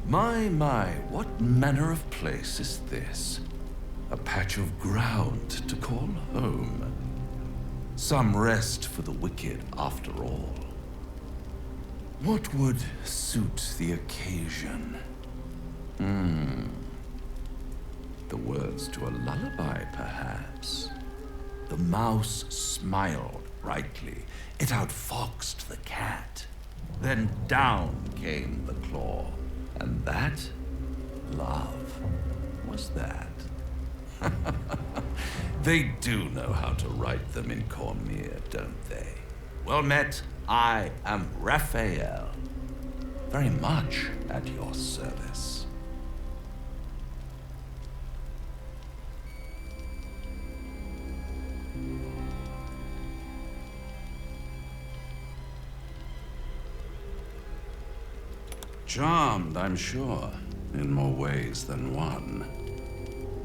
My, what manner of place is this? A patch of ground to call home. Some rest for the wicked, after all. What would suit the occasion? The words to a lullaby, perhaps. The mouse smiled brightly. It outfoxed the cat. Then down came the claw. And that, love, was that. They do know how to write them in Cormier, don't they? Well met, I am Raphael. Very much at your service. Charmed, I'm sure, in more ways than one.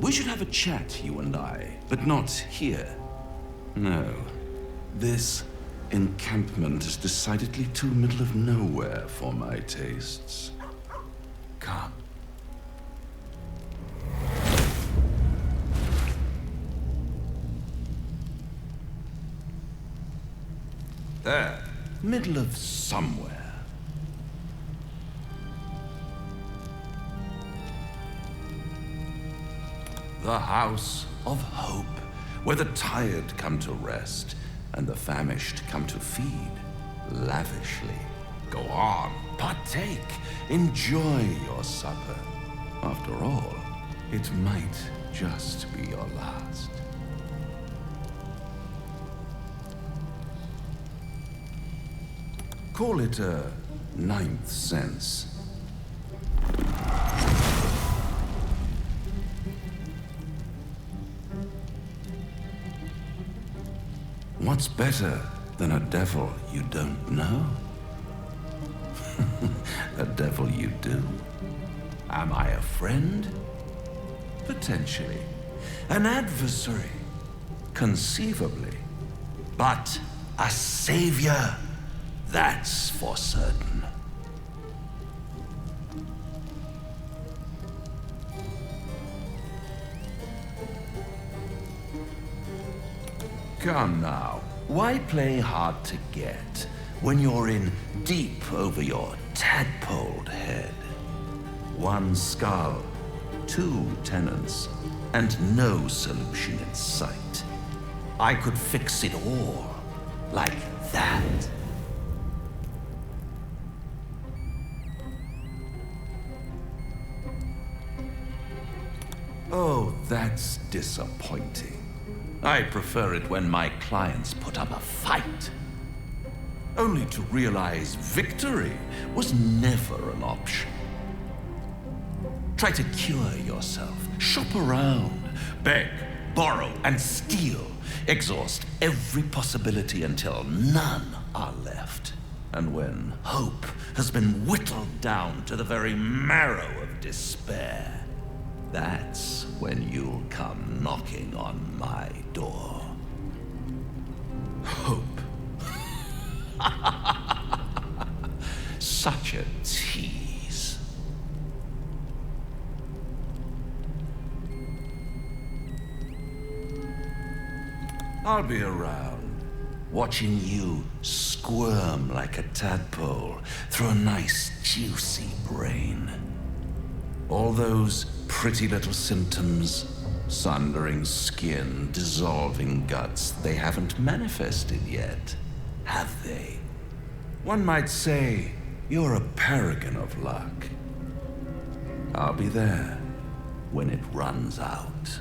We should have a chat, you and I, but not here. No. This encampment is decidedly too middle of nowhere for my tastes. Come. There. Middle of somewhere. The House of Hope, where the tired come to rest and the famished come to feed lavishly. Go on, partake, enjoy your supper. After all, it might just be your last. Call it a ninth sense. What's better than a devil you don't know? A devil you do? Am I a friend? Potentially. An adversary? Conceivably. But a savior? That's for certain. Come now, why play hard to get when you're in deep over your tadpoled head? One skull, two tenants, and no solution in sight. I could fix it all, like that. Oh, that's disappointing. I prefer it when my clients put up a fight. Only to realize victory was never an option. Try to cure yourself, shop around, beg, borrow, and steal. Exhaust every possibility until none are left. And when hope has been whittled down to the very marrow of despair, that's when you'll come knocking on my door. Hope. Such a tease. I'll be around, watching you squirm like a tadpole through a nice, juicy brain. All those pretty little symptoms, sundering skin, dissolving guts, they haven't manifested yet, have they? One might say you're a paragon of luck. I'll be there when it runs out.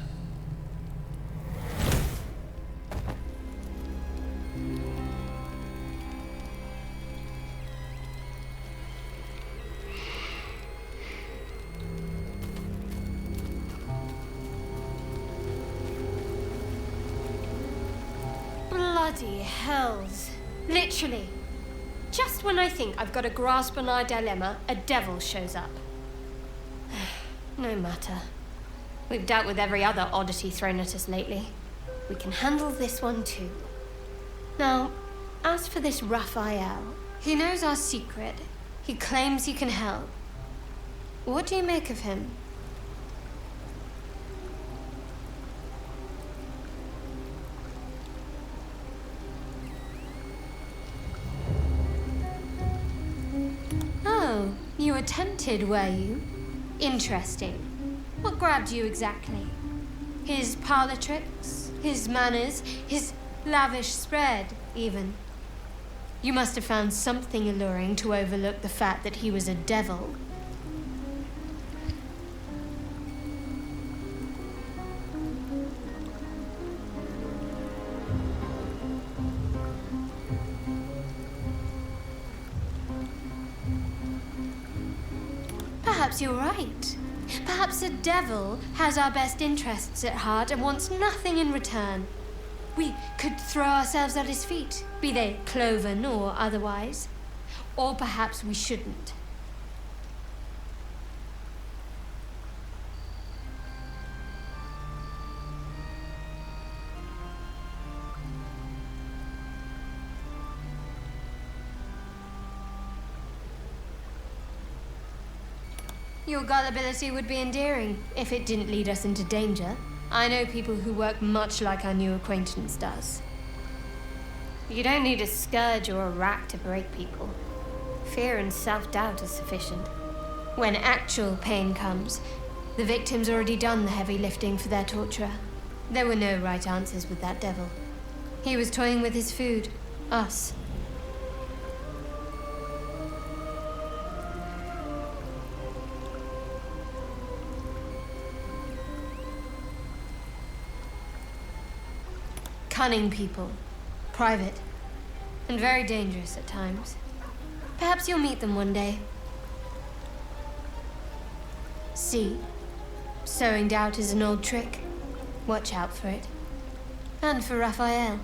Bloody hells. Literally. Just when I think I've got a grasp on our dilemma, a devil shows up. No matter. We've dealt with every other oddity thrown at us lately. We can handle this one too. Now, as for this Raphail, he knows our secret. He claims he can help. What do you make of him? Oh, you were tempted, were you? Interesting. What grabbed you exactly? His parlor tricks? His manners? His lavish spread, even? You must have found something alluring to overlook the fact that he was a devil. Perhaps you're right. Perhaps a devil has our best interests at heart and wants nothing in return. We could throw ourselves at his feet, be they cloven or otherwise. Or perhaps we shouldn't. Your gullibility would be endearing if it didn't lead us into danger. I know people who work much like our new acquaintance does. You don't need a scourge or a rack to break people. Fear and self-doubt are sufficient. When actual pain comes, the victim's already done the heavy lifting for their torturer. There were no right answers with that devil. He was toying with his food, us. Cunning people, private, and very dangerous at times. Perhaps you'll meet them one day. See, sowing doubt is an old trick. Watch out for it. And for Raphael.